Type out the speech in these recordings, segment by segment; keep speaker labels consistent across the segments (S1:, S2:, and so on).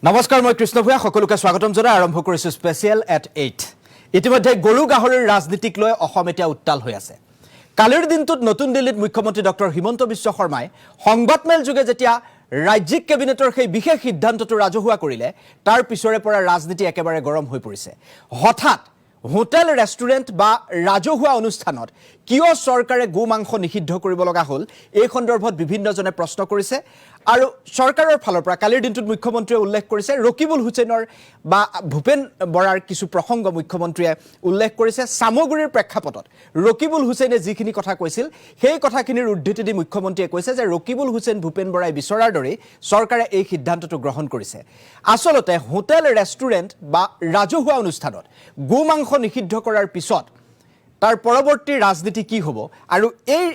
S1: নমস্কাৰ মই কৃষ্ণ ভূঞা সকলোকে স্বাগতম জনাই আৰম্ভ কৰিছো স্পেচিয়েল এট 8 ইতিমধ্যে গৰু গাহৰিৰ ৰাজনীতিক লৈ অসম এতিয়া উত্তাল হৈ আছে কালিৰ দিনটোত নতুন দিল্লীত মুখ্যমন্ত্ৰী ডক্টৰ হিমন্ত বিশ্ব শৰ্মাই সংবাদমেল যোগে যেতিয়া ৰাজ্যিক কেবিনেটৰ সেই বিশেষ সিদ্ধান্তটো ৰাজহুৱা কৰিলে তাৰ পিছৰে পৰা ৰাজনীতি একেবাৰে গৰম হৈ পৰিছে হঠাৎ হোটেল ৰেষ্টুৰেণ্ট বা ৰাজহুৱা অনুষ্ঠানত কিয় চৰকাৰে গো মাংস নিষিদ্ধ কৰিব লগা হ'ল এই সন্দৰ্ভত বিভিন্নজনে প্ৰশ্ন কৰিছে আৰু চৰকাৰৰ ফালৰ পৰা কালিৰ দিনটোত মুখ্যমন্ত্ৰীয়ে উল্লেখ কৰিছে ৰকিবুল হুছেইনৰ বা ভূপেন বৰাৰ কিছু প্ৰসংগ মুখ্যমন্ত্ৰীয়ে উল্লেখ কৰিছে সামগ্ৰীৰ প্ৰেক্ষাপটত ৰকিবুল হুছেইনে যিখিনি কথা কৈছিল সেই কথাখিনিৰ উদ্ধৃতি দি মুখ্যমন্ত্ৰীয়ে কৈছে যে ৰকিবুল হুছেইন ভূপেন বৰাই বিচৰাৰ দৰে চৰকাৰে এই সিদ্ধান্তটো গ্ৰহণ কৰিছে আসলতে হোটেল ৰেষ্টুৰেণ্ট বা ৰাজহুৱা অনুষ্ঠানত গো মাংস নিষিদ্ধ কৰাৰ পিছত তাৰ পৰৱৰ্তী ৰাজনীতি কি হ'ব আৰু এই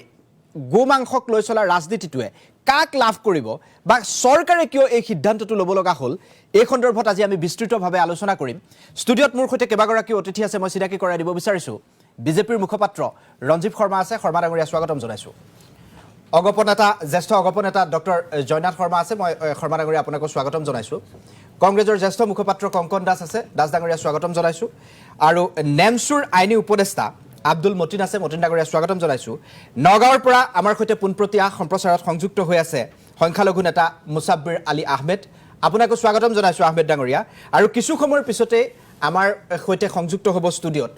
S1: গো মাংসক লৈ চলা ৰাজনীতিটোৱে কাক লাভ কৰিব বা চৰকাৰে কিয় এই সিদ্ধান্তটো ল'ব লগা হ'ল এই সন্দৰ্ভত আজি আমি বিস্তৃতভাৱে আলোচনা কৰিম ষ্টুডিঅ'ত মোৰ সৈতে কেইবাগৰাকী অতিথি আছে মই চিনাকি কৰাই দিব বিচাৰিছোঁ বিজেপিৰ মুখপাত্ৰ ৰঞ্জীৱ শৰ্মা আছে শৰ্মা ডাঙৰীয়া স্বাগতম জনাইছোঁ অগপনেতা জ্যেষ্ঠ অগপনেতা ডক্টৰ জয়নাথ শৰ্মা আছে মই শৰ্মা ডাঙৰীয়া আপোনাক স্বাগতম জনাইছোঁ কংগ্ৰেছৰ জ্যেষ্ঠ মুখপাত্ৰ কংকন দাস আছে দাস ডাঙৰীয়া স্বাগতম জনাইছোঁ আৰু নেমছুৰ আইনী উপদেষ্টা আব্দুল মতিন আছে মতিন ডাঙৰীয়া স্বাগতম জনাইছোঁ নগাঁৱৰ পৰা আমাৰ সৈতে পোনপটীয়া সম্প্ৰচাৰত সংযুক্ত হৈ আছে সংখ্যালঘু নেতা মুছাব্বিৰ আলী আহমেদ আপোনাকো স্বাগতম জনাইছোঁ আহমেদ ডাঙৰীয়া আৰু কিছু সময়ৰ পিছতে আমাৰ সৈতে সংযুক্ত হ'ব ষ্টুডিঅ'ত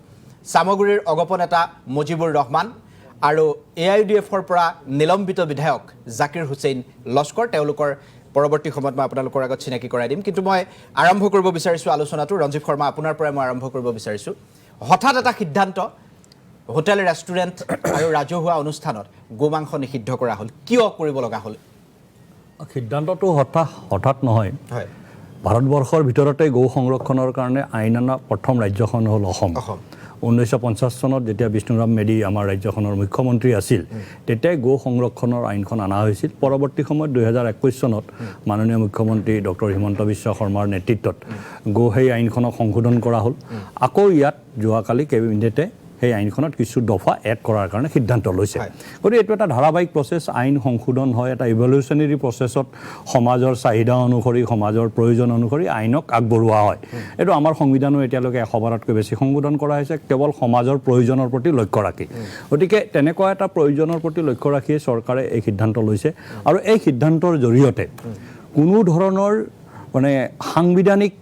S1: সামগ্ৰীৰ অগপনেতা মুজিবুৰ ৰহমান আৰু AIUDFৰ পৰা নিলম্বিত বিধায়ক জাকিৰ হুছেইন লস্কৰ তেওঁলোকৰ পৰৱৰ্তী সময়ত মই আপোনালোকৰ আগত চিনাকি কৰাই দিম কিন্তু মই আৰম্ভ কৰিব বিচাৰিছোঁ আলোচনাটো ৰঞ্জীৱ শৰ্মা আপোনাৰ পৰাই মই আৰম্ভ কৰিব বিচাৰিছোঁ হঠাৎ এটা সিদ্ধান্ত হোটেল ৰেষ্টুৰেণ্ট আৰু ৰাজহুৱা অনুষ্ঠানত গো মাংস নিষিদ্ধ কৰা হ'ল কিয় কৰিব লগা হ'ল
S2: সিদ্ধান্তটো হঠাৎ নহয়
S1: হয়
S2: ভাৰতবৰ্ষৰ ভিতৰতে গো সংৰক্ষণৰ কাৰণে আইন অনা প্ৰথম ৰাজ্যখন হ'ল অসম 1950 চনত যেতিয়া বিষ্ণুৰাম মেধি আমাৰ ৰাজ্যখনৰ মুখ্যমন্ত্ৰী আছিল তেতিয়াই গো সংৰক্ষণৰ আইনখন অনা হৈছিল পৰৱৰ্তী সময়ত 2021 চনত মাননীয় মুখ্যমন্ত্ৰী ডক্টৰ হিমন্ত বিশ্ব শৰ্মাৰ নেতৃত্বত গো সেই আইনখনক সংশোধন কৰা হ'ল আকৌ ইয়াত যোৱাকালি কেবিনেটে সেই আইনখনত কিছু দফা এড কৰাৰ কাৰণে সিদ্ধান্ত লৈছে গতিকে এইটো এটা ধাৰাবাহিক প্ৰচেছ আইন সংশোধন হয় এটা ইভলিউচনেৰী প্ৰচেছত সমাজৰ চাহিদা অনুসৰি সমাজৰ প্ৰয়োজন অনুসৰি আইনক আগবঢ়োৱা হয় এইটো আমাৰ সংবিধানো এতিয়ালৈকে 100 বাৰতকৈ বেছি সংশোধন কৰা হৈছে কেৱল সমাজৰ প্ৰয়োজনৰ প্ৰতি লক্ষ্য ৰাখি গতিকে তেনেকুৱা এটা প্ৰয়োজনৰ প্ৰতি লক্ষ্য ৰাখিয়ে চৰকাৰে এই সিদ্ধান্ত লৈছে আৰু এই সিদ্ধান্তৰ জৰিয়তে কোনো ধৰণৰ মানে সাংবিধানিক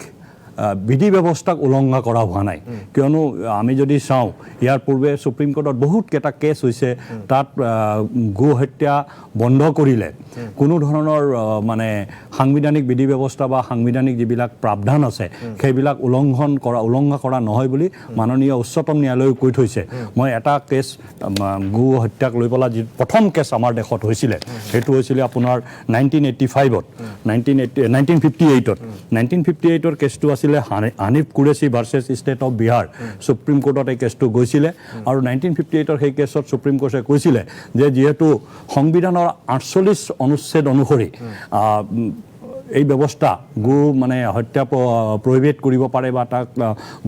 S2: বিধি ব্যৱস্থাক উলংঘা কৰা হোৱা নাই কিয়নো আমি যদি চাওঁ ইয়াৰ পূৰ্বে সুপ্ৰিম কোৰ্টত বহুত কেইটা কেছ হৈছে তাত গো হত্যা বন্ধ কৰিলে কোনো ধৰণৰ মানে সাংবিধানিক বিধি ব্যৱস্থা বা সাংবিধানিক যিবিলাক প্ৰাৱধান আছে সেইবিলাক উলংঘা কৰা নহয় বুলি মাননীয় উচ্চতম ন্যায়ালয়ে কৈ থৈছে মই এটা কেছ গো হত্যাক লৈ পেলাই যি প্ৰথম কেছ আমাৰ দেশত হৈছিলে সেইটো হৈছিলে আপোনাৰ 1985ত 1958ৰ কেছটো আছিলে Hanif Qureshi versus state of Bihar supreme কোৰ্টত এই কেছটো গৈছিলে আৰু 1958ৰ সেই কেছত সুপ্ৰিম কোৰ্টে কৈছিলে যে যিহেতু সংবিধানৰ 48 অনুচ্ছেদ অনুসৰি এই ব্যৱস্থা গো মানে হত্যা প্ৰহিবিট কৰিব পাৰে বা তাক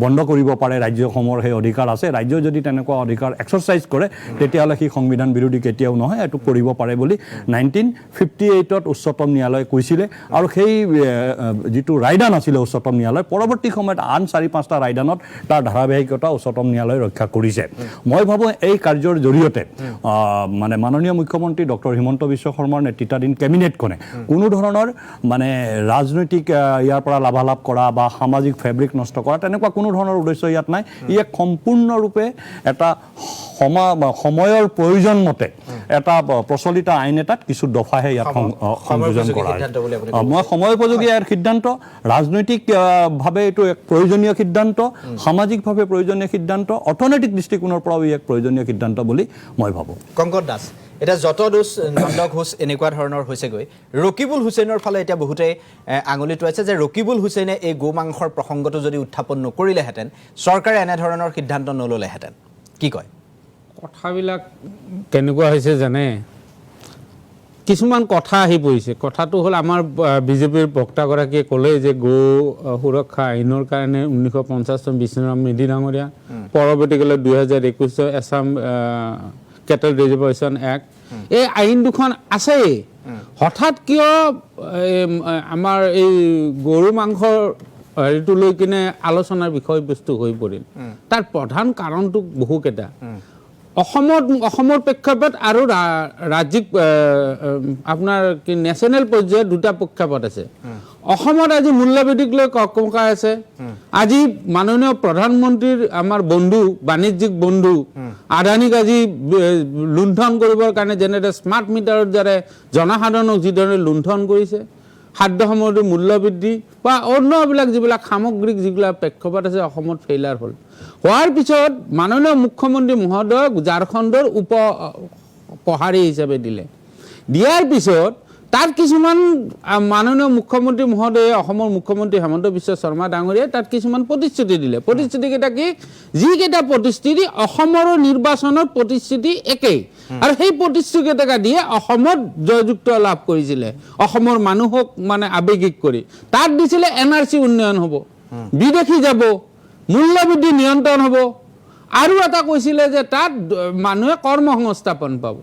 S2: বন্ধ কৰিব পাৰে ৰাজ্যসমূহৰ সেই অধিকাৰ আছে ৰাজ্য যদি তেনেকুৱা অধিকাৰ এক্সাৰচাইজ কৰে তেতিয়াহ'লে সি সংবিধান বিৰোধী কেতিয়াও নহয় এইটো কৰিব পাৰে বুলি 1958ত উচ্চতম ন্যায়ালয়ে কৈছিলে আৰু সেই যিটো ৰায়দান আছিলে উচ্চতম ন্যায়ালয় পৰৱৰ্তী সময়ত আন 4-5টা ৰায়দানত তাৰ ধাৰাবাহিকতা উচ্চতম ন্যায়ালয়ে ৰক্ষা কৰিছে মই ভাবোঁ এই কাৰ্যৰ জৰিয়তে মানে মাননীয় মুখ্যমন্ত্ৰী ডক্টৰ হিমন্ত বিশ্ব শৰ্মাৰ নেতৃত্বাধীন কেবিনেটখনে কোনো ধৰণৰ মানে ৰাজনৈতিক ইয়াৰ পৰা লাভালাভ কৰা বা সামাজিক ফেব্ৰিক নষ্ট কৰা তেনেকুৱা কোনো ধৰণৰ উদ্দেশ্য ইয়াত নাই ই এক সম্পূৰ্ণৰূপে এটা সময়ৰ প্ৰয়োজন মতে এটা প্ৰচলিত আইন এটাত কিছু দফাহে ইয়াত সংযোজন কৰা মই সময়োপযোগী ইয়াৰ সিদ্ধান্ত ৰাজনৈতিকভাৱে এইটো এক প্ৰয়োজনীয় সিদ্ধান্ত সামাজিকভাৱে প্ৰয়োজনীয় সিদ্ধান্ত অৰ্থনৈতিক দৃষ্টিকোণৰ পৰাও এক প্ৰয়োজনীয় সিদ্ধান্ত বুলি মই ভাবোঁ
S1: কংকন দাস এটা যত দোষ নন্দ ঘোষ এনেকুৱা ধৰণৰ হৈছেগৈ ৰকিবুল হুছেইনৰ ফালে এতিয়া বহুতে আঙুলি টোৱাইছে যে ৰকিবুল হুছেইনে এই গো মাংসৰ প্ৰসংগটো যদি উত্থাপন নকৰিলেহেঁতেন চৰকাৰে এনেধৰণৰ সিদ্ধান্ত নল'লেহেঁতেন কি কয়
S3: কথাবিলাক কেনেকুৱা হৈছে জানে কিছুমান কথা আহি পৰিছে কথাটো হ'ল আমাৰ বিজেপিৰ বক্তাগৰাকীয়ে ক'লে যে গো সুৰক্ষা আইনৰ কাৰণে 1950 চন বিষ্ণুৰাম মেধি ডাঙৰীয়া পৰৱৰ্তীকালত 2021 এছাম কেটেল ৰিজাৰ্ভেশ্যন এক্ট এই আইন দুখন আছেই হঠাৎ কিয় আমাৰ এই গৰু মাংসৰ হেৰিটো লৈ কিনে আলোচনাৰ বিষয়বস্তু হৈ পৰিল তাৰ প্ৰধান কাৰণটো বহুকেইটা অসমৰ প্ৰেক্ষাপট আৰু ৰাজ্যিক আপোনাৰ কি নেশ্যনেল পৰ্যায়ত দুটা প্ৰেক্ষাপট আছে অসমত আজি মূল্যবৃদ্ধিক লৈ ককাই আছে আজি মাননীয় প্ৰধানমন্ত্ৰীৰ আমাৰ বন্ধু বাণিজ্যিক বন্ধু আদানীক আজি লুণ্ঠন কৰিবৰ কাৰণে যেনেদৰে স্মাৰ্ট মিটাৰৰ দ্বাৰা জনসাধাৰণক যিদৰে লুণ্ঠন কৰিছে খাদ্য সামগ্ৰীৰ মূল্যবৃদ্ধি বা অন্যবিলাক যিবিলাক সামগ্ৰিক যিবিলাক প্ৰেক্ষাপট আছে অসমত ফেইলাৰ হ'ল হোৱাৰ পিছত মাননীয় মুখ্যমন্ত্ৰী মহোদয়ক ঝাৰখণ্ডৰ উপ প্ৰহাৰী হিচাপে দিয়াৰ পিছত তাত কিছুমান মাননীয় মুখ্যমন্ত্ৰী মহোদয়ে অসমৰ মুখ্যমন্ত্ৰী হেমন্ত বিশ্ব শৰ্মা ডাঙৰীয়াই তাত কিছুমান প্ৰতিশ্ৰুতি দিলে প্ৰতিশ্ৰুতিকেইটা কি যিকেইটা প্ৰতিশ্ৰুতি অসমৰ নিৰ্বাচনৰ প্ৰতিশ্ৰুতি একেই আৰু সেই প্ৰতিশ্ৰুতিকেইটা দিয়ে অসমত জয়যুক্ত লাভ কৰিছিলে অসমৰ মানুহক মানে আৱেগিক কৰি তাত দিছিলে এনআৰচি উন্নয়ন হ'ব বিদেশী যাব মূল্যবৃদ্ধি নিয়ন্ত্ৰণ হ'ব আৰু এটা কৈছিলে যে তাত মানুহে কৰ্মসংস্থাপন পাব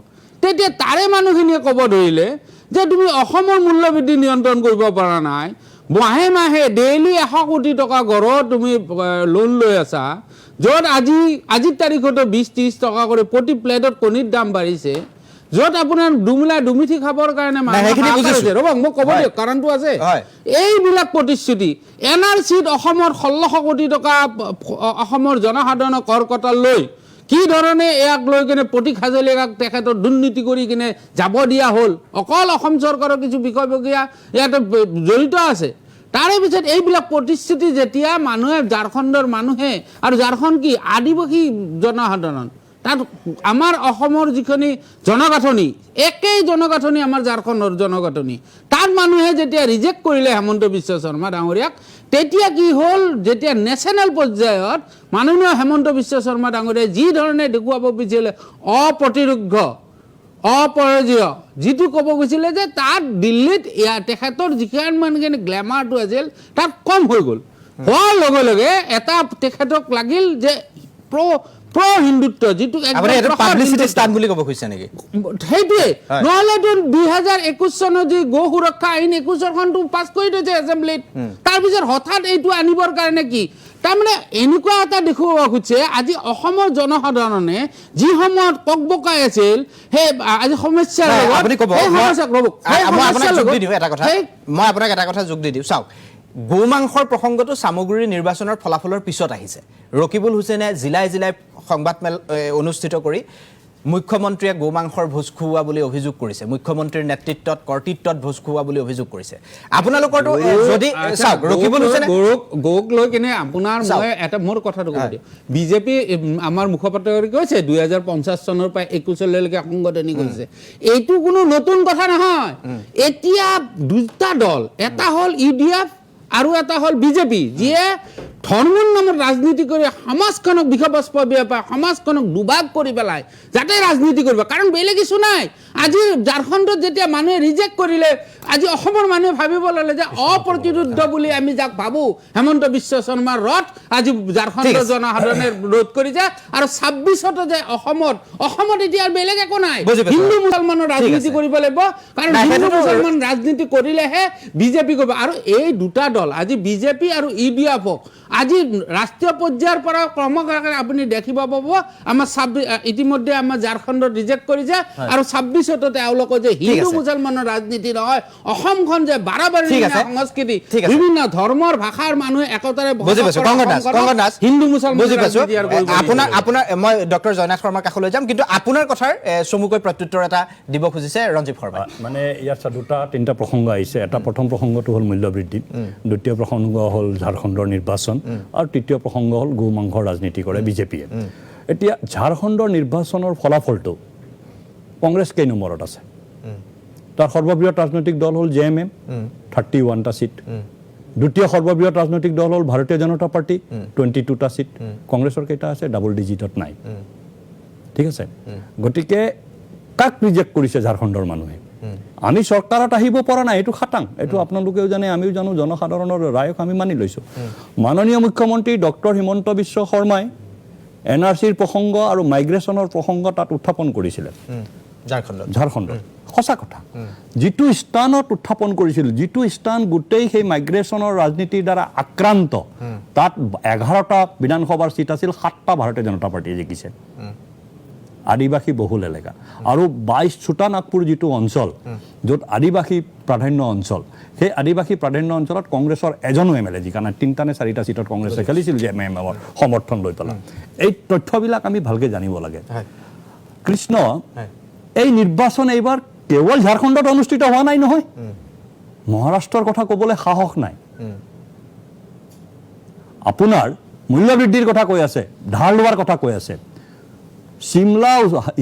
S3: তেতিয়া তাৰে মানুহখিনিয়ে ক'ব ধৰিলে যে তুমি অসমৰ মূল্যবৃদ্ধি নিয়ন্ত্ৰণ কৰিব পৰা নাই মাহে মাহে ডেইলি 100 কোটি টকা গড়ৰ তুমি লোন লৈ আছা য'ত আজিৰ তাৰিখতো 20-30 টকা কৰি প্ৰতি প্লেটত কণীৰ দাম বাঢ়িছে য'ত আপোনাৰ দুমিঠি খাবৰ কাৰণে ৰ'ব মোক ক'ব দিয়ক কাৰণটো আছে এইবিলাক প্ৰতিশ্ৰুতি এনআৰচিত অসমৰ 1600 কোটি টকা অসমৰ জনসাধাৰণক কৰ কটাল লৈ কি ধৰণে ইয়াক লৈ কিনে প্ৰতীক হাজৰিকাক তেখেতৰ দুৰ্নীতি কৰি কিনে যাব দিয়া হ'ল অকল অসম চৰকাৰৰ কিছু বিষয়ববীয়া ইয়াতে জড়িত আছে তাৰে পিছত এইবিলাক প্ৰতিশ্ৰুতি যেতিয়া মানুহে ঝাৰখণ্ডৰ মানুহে আৰু ঝাৰখণ্ড কি আদিবাসী জনসাধাৰণ তাত আমাৰ অসমৰ যিখিনি জনগাঁথনি একেই জনগাঁথনি আমাৰ ঝাৰখণ্ডৰ জনগাঁথনি তাত মানুহে যেতিয়া ৰিজেক্ট কৰিলে হেমন্ত বিশ্ব শৰ্মা ডাঙৰীয়াক তেতিয়া কি হ'ল যেতিয়া নেশ্যনেল পৰ্যায়ত মাননীয় হেমন্ত বিশ্ব শৰ্মা ডাঙৰীয়াই যি ধৰণে দেখুৱাব বিচাৰিলে অপ্ৰতিৰোধ্য অপৰাজয় যিটো ক'ব গৈছিলে যে তাত দিল্লীত তেখেতৰ যিখন মানে গ্লেমাৰটো আছিল তাত কম হৈ গ'ল হোৱাৰ লগে লগে এটা তেখেতক লাগিল যে প্ৰ হিন্দুত্ব যিটো সেইটোৱে নহ'লেতো 2021 চনত যি গো সুৰক্ষা আইন 21 খনটো পাছ কৰি থৈছে এছেম্বলিত তাৰপিছত হঠাৎ এইটো আনিবৰ কাৰণে কি তাৰমানে এনেকুৱা এটা দেখুৱাব খুজিছে আজি অসমৰ জনসাধাৰণে যি সময়ত ককবকাই আছিল সেই আজি সমস্যাৰ
S1: মই আপোনাক এটা কথা যোগ দি দিওঁ চাওক গো মাংসৰ প্ৰসংগটো সামগ্ৰী নিৰ্বাচনৰ ফলাফলৰ পিছত আহিছে ৰকিবুল হুছেইনে জিলাই সংবাদমেল অনুষ্ঠিত কৰি মুখ্যমন্ত্ৰীয়ে গো মাংসৰ ভোজ খুওৱা বুলি অভিযোগ কৰিছে মুখ্যমন্ত্ৰীৰ নেতৃত্বত কৰ্তৃত্বত ভোজ খুওৱা বুলি অভিযোগ কৰিছে আপোনালোকৰটো যদি চাওক ৰকিবুল হুছেইনে
S3: গোক লৈ কিনে আপোনাৰ মই এটা মোৰ কথাটো কৈ দিওঁ বিজেপি আমাৰ মুখপাত্ৰই কৈছে 2050 চনৰ পৰা 21 চনলৈকে সংগঠনি কৰিছে এইটো কোনো নতুন কথা নহয় এতিয়া দুটা দল এটা হ'ল ইউডিএফ আৰু এটা হ'ল বিজেপি যিয়ে ধৰ্মৰ নামত ৰাজনীতি কৰি সমাজখনক বিষবস্প বিয়পায় সমাজখনক দুভাগ কৰি পেলায় যাতে ৰাজনীতি কৰিব কাৰণ বেলেগ কিছু নাই আজি ঝাৰখণ্ডত যেতিয়া মানুহে ৰিজেক্ট কৰিলে আজি অসমৰ মানুহে ভাবিব ল'লে যে অপ্ৰতিৰোধ বুলি আমি যাক ভাবোঁ হেমন্ত বিশ্ব শৰ্মাৰ ৰথ আজি ঝাৰখণ্ডৰ জনসাধাৰণে ৰোধ কৰিছে আৰু 26ত যে অসমত এতিয়া বেলেগ একো নাই হিন্দু মুছলমানৰ ৰাজনীতি কৰিব লাগিব কাৰণ হিন্দু মুছলমান ৰাজনীতি কৰিলেহে বিজেপি কৰিব আৰু এই দুটা দল আজি বিজেপি আৰু ইউডিএফক আজি ৰাষ্ট্ৰীয় পৰ্যায়ৰ পৰা ক্ৰমান্বয়ে আপুনি দেখিব পাব আমাৰ ইতিমধ্যে আমাৰ ঝাৰখণ্ডত ৰিজেক্ট কৰিছে আৰু 26ত তেওঁলোকে যে হিন্দু মুছলমানৰ ৰাজনীতি নহয় অসমখন যে বাৰবাৰী সংস্কৃতি বিভিন্ন ধৰ্মৰ ভাষাৰ মানুহে একতাৰে হিন্দু মুছলমান
S1: আপোনাৰ মই ডক্টৰ জয়নাথ শৰ্মাৰ কাষলৈ যাম কিন্তু আপোনাৰ কথাৰ চমুকৈ প্ৰত্যুত্তৰ এটা দিব খুজিছে ৰঞ্জীৱ শৰ্মা
S2: মানে ইয়াত দুটা তিনিটা প্ৰসংগ আহিছে এটা প্ৰথম প্ৰসংগটো হ'ল মূল্যবৃদ্ধি দ্বিতীয় প্ৰসংগ হ'ল ঝাৰখণ্ডৰ নিৰ্বাচন আৰু তৃতীয় প্ৰসংগ হ'ল গো মাংসৰ ৰাজনীতি কৰে বিজেপিয়ে এতিয়া ঝাৰখণ্ডৰ নিৰ্বাচনৰ ফলাফলটো কংগ্ৰেছ কেই নম্বৰত আছে তাৰ সৰ্ববৃহৎ ৰাজনৈতিক দল হ'ল JMM 31টা সিট দ্বিতীয় সৰ্ববৃহৎ ৰাজনৈতিক দল হ'ল ভাৰতীয় জনতা পাৰ্টি 22টা সিট কংগ্ৰেছৰ কেইটা আছে ডাবল ডিজিটত নাই ঠিক আছে গতিকে কাক ৰিজেক্ট কৰিছে ঝাৰখণ্ডৰ মানুহে আমি চৰকাৰত আহিব পৰা নাই এইটো খাটাং এইটো আপোনালোকেও জানে আমিও জানো জনসাধাৰণৰ ৰায়ক আমি মানি লৈছোঁ মাননীয় মুখ্যমন্ত্ৰী ডক্টৰ হিমন্ত বিশ্ব শৰ্মাই NRCৰ প্ৰসংগ আৰু মাইগ্ৰেশ্যনৰ প্ৰসংগ তাত উত্থাপন কৰিছিলে ঝাৰখণ্ডত সঁচা কথা যিটো স্থানত উত্থাপন কৰিছিল যিটো স্থান গোটেই সেই মাইগ্ৰেশ্যনৰ ৰাজনীতিৰ দ্বাৰা আক্ৰান্ত তাত 11টা বিধানসভাৰ চিট আছিল 7টা ভাৰতীয় জনতা পাৰ্টীয়ে জিকিছে আদিবাসী বহুল এলেকা আৰু 22 ছোটা নাগপুৰ যিটো অঞ্চল য'ত আদিবাসী প্ৰাধান্য অঞ্চল সেই আদিবাসী প্ৰাধান্য অঞ্চলত কংগ্ৰেছৰ এজনো এম এল এ জিকা নাই 3টা নে 4টা চিটত কংগ্ৰেছে খেলিছিল যে এমৰ সমৰ্থন লৈ পেলাই এই তথ্যবিলাক আমি ভালকৈ জানিব লাগে কৃষ্ণ এই নিৰ্বাচন এইবাৰ কেৱল ঝাৰখণ্ডত অনুষ্ঠিত হোৱা নাই নহয় মহাৰাষ্ট্ৰৰ কথা ক'বলৈ সাহস নাই আপোনাৰ মূল্যবৃদ্ধিৰ কথা কৈ আছে ধাৰ লোৱাৰ কথা কৈ আছে শিমলা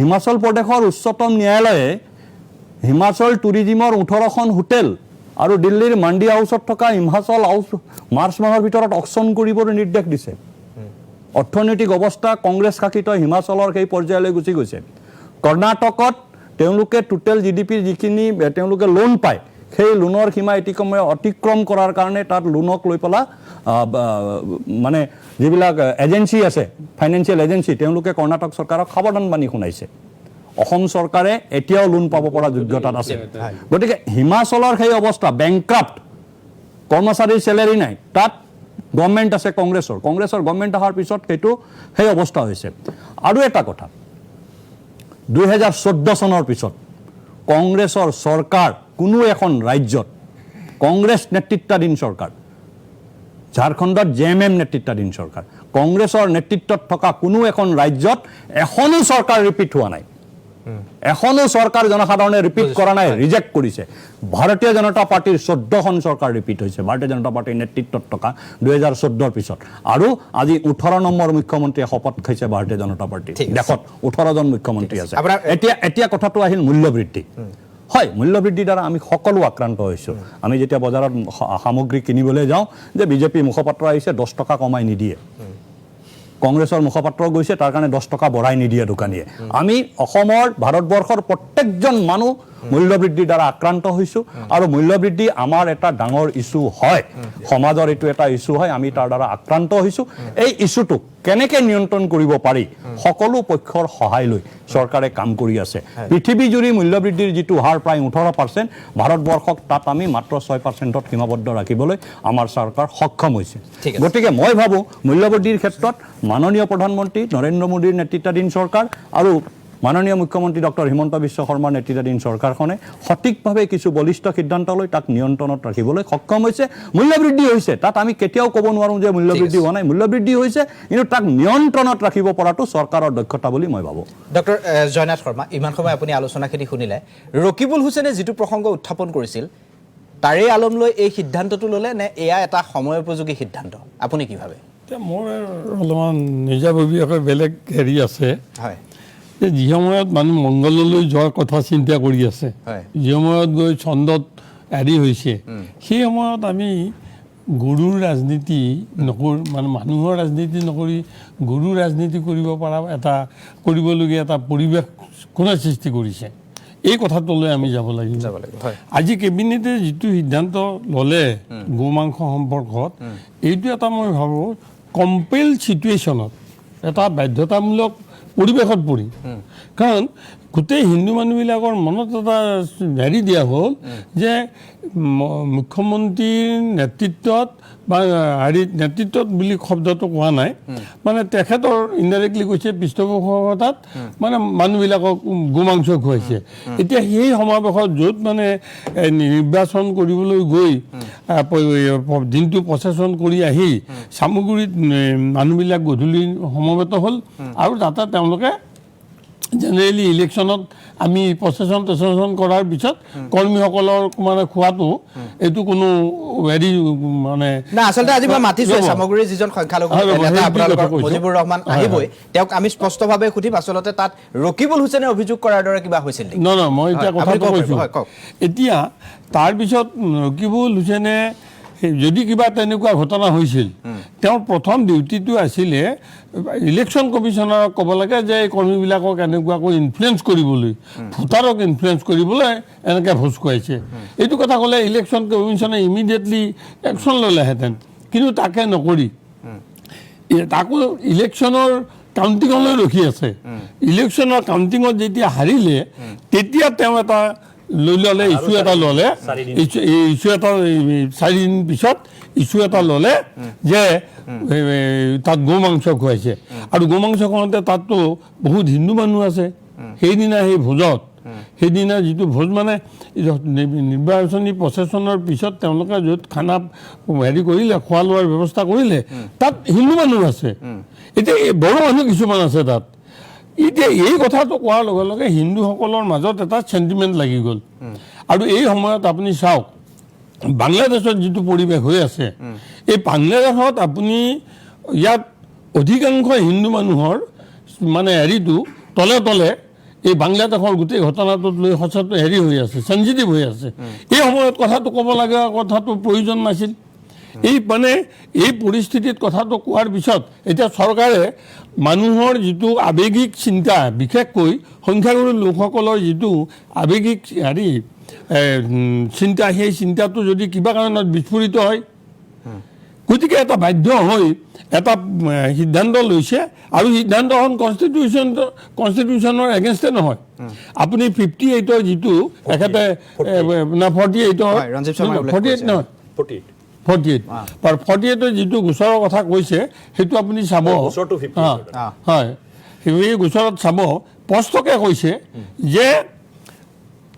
S2: হিমাচল প্ৰদেশৰ উচ্চতম ন্যায়ালয়ে হিমাচল টুৰিজিমৰ 18খন হোটেল আৰু দিল্লীৰ মাণ্ডি হাউচত থকা হিমাচল হাউচ মাৰ্চ মাহৰ ভিতৰত অকশ্যন কৰিবলৈ নিৰ্দেশ দিছে অৰ্থনৈতিক অৱস্থা কংগ্ৰেছ শাসিত হিমাচলৰ সেই পৰ্যায়লৈ গুচি গৈছে কৰ্ণাটকত তেওঁলোকে টোটেল জিডিপিৰ যিখিনি তেওঁলোকে লোন পায় সেই লোনৰ সীমা ইতিক্ৰমে অতিক্ৰম কৰাৰ কাৰণে তাত লোনক লৈ পেলাই মানে যিবিলাক এজেঞ্চি আছে ফাইনেন্সিয়েল এজেঞ্চি তেওঁলোকে কৰ্ণাটক চৰকাৰক সাৱধানবাণী শুনাইছে অসম চৰকাৰে এতিয়াও লোন পাব পৰা যোগ্যতাত আছে গতিকে হিমাচলৰ সেই অৱস্থা বেংক্ৰাফ্ট কৰ্মচাৰীৰ চেলেৰি নাই তাত গভৰ্ণমেণ্ট আছে কংগ্ৰেছৰ গভৰ্ণমেণ্ট অহাৰ পিছত সেইটো সেই অৱস্থা হৈছে আৰু এটা কথা 2014 চনৰ পিছত কংগ্ৰেছৰ চৰকাৰ কোনো এখন ৰাজ্যত কংগ্ৰেছ নেতৃত্বাধীন চৰকাৰ ঝাৰখণ্ডত জেএমএম নেতৃত্বাধীন চৰকাৰ কংগ্ৰেছৰ নেতৃত্বত থকা কোনো এখন ৰাজ্যত এখনো চৰকাৰ ৰিপিট হোৱা নাই এখনো চৰকাৰ জনসাধাৰণে ৰিপিট কৰা নাই ৰিজেক্ট কৰিছে ভাৰতীয় জনতা পাৰ্টিৰ 14খন চৰকাৰ ৰিপিট হৈছে ভাৰতীয় জনতা পাৰ্টিৰ নেতৃত্বত থকা 2014ৰ পিছত আৰু আজি 18 নম্বৰ মুখ্যমন্ত্ৰীয়ে শপত খাইছে ভাৰতীয় জনতা পাৰ্টি দেশত 18জন মুখ্যমন্ত্ৰী আছে এতিয়া কথাটো আহিল মূল্যবৃদ্ধি হয় মূল্যবৃদ্ধিৰ দ্বাৰা আমি সকলো আক্ৰান্ত হৈছোঁ আমি যেতিয়া বজাৰত সামগ্ৰী কিনিবলৈ যাওঁ যে বিজেপি মুখপাত্ৰ আহিছে 10 টকা কমাই নিদিয়ে কংগ্ৰেছৰ মুখপাত্ৰ গৈছে তাৰ কাৰণে 10 টকা বঢ়াই নিদিয়ে দোকানীয়ে আমি অসমৰ ভাৰতবৰ্ষৰ প্ৰত্যেকজন মানুহ মূল্যবৃদ্ধিৰ দ্বাৰা আক্ৰান্ত হৈছোঁ আৰু মূল্যবৃদ্ধি আমাৰ এটা ডাঙৰ ইছ্যু হয় সমাজৰ এইটো এটা ইছ্যু হয় আমি তাৰ দ্বাৰা আক্ৰান্ত হৈছোঁ এই ইছ্যুটোক কেনেকৈ নিয়ন্ত্ৰণ কৰিব পাৰি সকলো পক্ষৰ সহায় লৈ চৰকাৰে কাম কৰি আছে পৃথিৱীজুৰি মূল্যবৃদ্ধিৰ যিটো হাৰ প্ৰায় 18% ভাৰতবৰ্ষক তাত আমি মাত্ৰ 6%ত সীমাবদ্ধ ৰাখিবলৈ আমাৰ চৰকাৰ সক্ষম হৈছে গতিকে মই ভাবোঁ মূল্যবৃদ্ধিৰ ক্ষেত্ৰত মাননীয় প্ৰধানমন্ত্ৰী নৰেন্দ্ৰ মোদীৰ নেতৃত্বাধীন চৰকাৰ আৰু মাননীয় মুখ্যমন্ত্ৰী ডক্টৰ হিমন্ত বিশ্ব শৰ্মাৰ নেতৃত্বাধীন চৰকাৰখনে সঠিকভাৱে কিছু বলিষ্ঠ সিদ্ধান্ত লৈ তাক নিয়ন্ত্ৰণত ৰাখিবলৈ সক্ষম হৈছে মূল্যবৃদ্ধি হৈছে তাত আমি কেতিয়াও ক'ব নোৱাৰোঁ যে মূল্যবৃদ্ধি হোৱা নাই মূল্যবৃদ্ধি হৈছে কিন্তু তাক নিয়ন্ত্ৰণত ৰাখিব পৰাটো চৰকাৰৰ দক্ষতা বুলি মই ভাবোঁ
S1: ডক্টৰ জয়নাথ শৰ্মা ইমান সময় আপুনি আলোচনাখিনি শুনিলে ৰকিবুল হুছেইনে যিটো প্ৰসংগ উত্থাপন কৰিছিল তাৰে আলম লৈ এই সিদ্ধান্তটো ল'লে নে এয়া এটা সময়োপযোগী সিদ্ধান্ত আপুনি কি ভাবে
S4: মোৰ অলপমান নিজাববীয়াকৈ বেলেগ হেৰি আছে
S1: হয়
S4: যি সময়ত মানুহ মংগললৈ যোৱাৰ কথা চিন্তা কৰি আছে যি সময়ত গৈ চন্দ্ৰত এৰি হৈছে সেই সময়ত আমি গুৰুৰ ৰাজনীতি মানে মানুহৰ ৰাজনীতি নকৰি গুৰুৰ ৰাজনীতি কৰিব পৰা কৰিবলগীয়া এটা পৰিৱেশ কোনে সৃষ্টি কৰিছে এই কথাটোলৈ আমি যাব লাগিব আজি কেবিনেটে যিটো সিদ্ধান্ত ল'লে গো মাংস সম্পৰ্কত এইটো এটা মই ভাবোঁ কম্পেল চিটুৱেশ্যনত এটা বাধ্যতামূলক পৰিৱেশত পৰি কাৰণ গোটেই হিন্দু মানুহবিলাকৰ মনত এটা হেৰি দিয়া হ'ল যে মুখ্যমন্ত্ৰীৰ নেতৃত্বত বা হেৰি নেতৃত্বত বুলি শব্দটো কোৱা নাই মানে তেখেতৰ ইনডাইৰেক্টলি কৈছে পৃষ্ঠপোষকতাত মানে মানুহবিলাকক গোমাংস খুৱাইছে এতিয়া সেই সমাৱেশত য'ত মানে নিৰ্বাচন কৰিবলৈ গৈ দিনটো প্ৰচেছন কৰি আহি চামগুৰিত মানুহবিলাক গধূলি সমবেত হ'ল আৰু তাতে তেওঁলোকে জেনেৰেলি ইলেকশ্যনত আমি প্ৰচেছন কৰাৰ পিছত কৰ্মীসকলৰ মানে খোৱাটো এইটো কোনো হেৰি মানে
S1: না আচলতে আজি মই মাতিছোঁ সামগ্ৰীৰ যিজন সংখ্যালঘু নেতা আপোনালোকৰ মুজিবুৰ ৰহমান আহিবই তেওঁক আমি স্পষ্টভাৱে সুধিম আচলতে তাত ৰকিবুল হুছেইনে অভিযোগ কৰাৰ দৰে কিবা হৈছিল নেকি
S4: নহয় মই এতিয়া কথাটো কৈছোঁ এতিয়া তাৰপিছত ৰকিবুল হুছেইনে যদি কিবা তেনেকুৱা ঘটনা হৈছিল তেওঁৰ প্ৰথম ডিউটিটো আছিলে ইলেকশ্যন কমিশ্যনাৰক ক'ব লাগে যে এই কৰ্মীবিলাকক এনেকুৱাকৈ ইনফ্লুৱেঞ্চ কৰিবলৈ ভোটাৰক ইনফ্লুৱেঞ্চ কৰিবলৈ এনেকৈ ভোজ খুৱাইছে এইটো কথা ক'লে ইলেকশ্যন কমিশ্যনে ইমিডিয়েটলি একশ্যন ল'লেহেঁতেন কিন্তু তাকে নকৰি তাকো ইলেকশ্যনৰ কাউণ্টিঙলৈ ৰখি আছে ইলেকশ্যনৰ কাউণ্টিঙত যেতিয়া হাৰিলে তেতিয়া তেওঁ এটা লৈ ল'লে ইছ্যু এটা ল'লে ইছ্যু এটা 4 দিন পিছত ইছ্যু এটা ল'লে যে তাত গো মাংস খুৱাইছে আৰু গো মাংস খুৱাওঁতে তাততো বহুত হিন্দু মানুহ আছে সেইদিনা সেই ভোজত সেইদিনা যিটো ভোজ মানে নিৰ্বাচনী প্ৰচেছনৰ পিছত তেওঁলোকে য'ত খানা হেৰি কৰিলে খোৱা লোৱাৰ ব্যৱস্থা কৰিলে তাত হিন্দু মানুহ আছে এতিয়া বড়ো মানুহ কিছুমান আছে তাত এতিয়া এই কথাটো কোৱাৰ লগে লগে হিন্দুসকলৰ মাজত এটা চেণ্টিমেণ্ট লাগি গ'ল আৰু এই সময়ত আপুনি চাওক বাংলাদেশত যিটো পৰিৱেশ হৈ আছে এই বাংলাদেশত আপুনি ইয়াত অধিকাংশ হিন্দু মানুহৰ মানে হেৰিটো তলে তলে এই বাংলাদেশৰ গোটেই ঘটনাটোত লৈ সঁচাটো হেৰি হৈ আছে চেঞ্চিটিভ হৈ আছে এই সময়ত কথাটো ক'ব লগা কথাটো প্ৰয়োজন নাছিল এই মানে এই পৰিস্থিতিত কথাটো কোৱাৰ পিছত এতিয়া চৰকাৰে মানুহৰ যিটো আৱেগিক চিন্তা বিশেষকৈ সংখ্যাগুৰু লোকসকলৰ যিটো আৱেগিক হেৰি চিন্তা সেই চিন্তাটো যদি কিবা কাৰণত বিস্ফোৰিত হয় গতিকে এটা বাধ্য হৈ এটা সিদ্ধান্ত লৈছে আৰু সিদ্ধান্তখন কনষ্টিটিউশ্যনৰ এগেইনষ্টে নহয় আপুনি 58ৰ যিটো এখেতে 48ৰ যিটো গোচৰৰ কথা কৈছে সেইটো আপুনি চাব হয় সেই গোচৰত চাব স্পষ্টকৈ কৈছে যে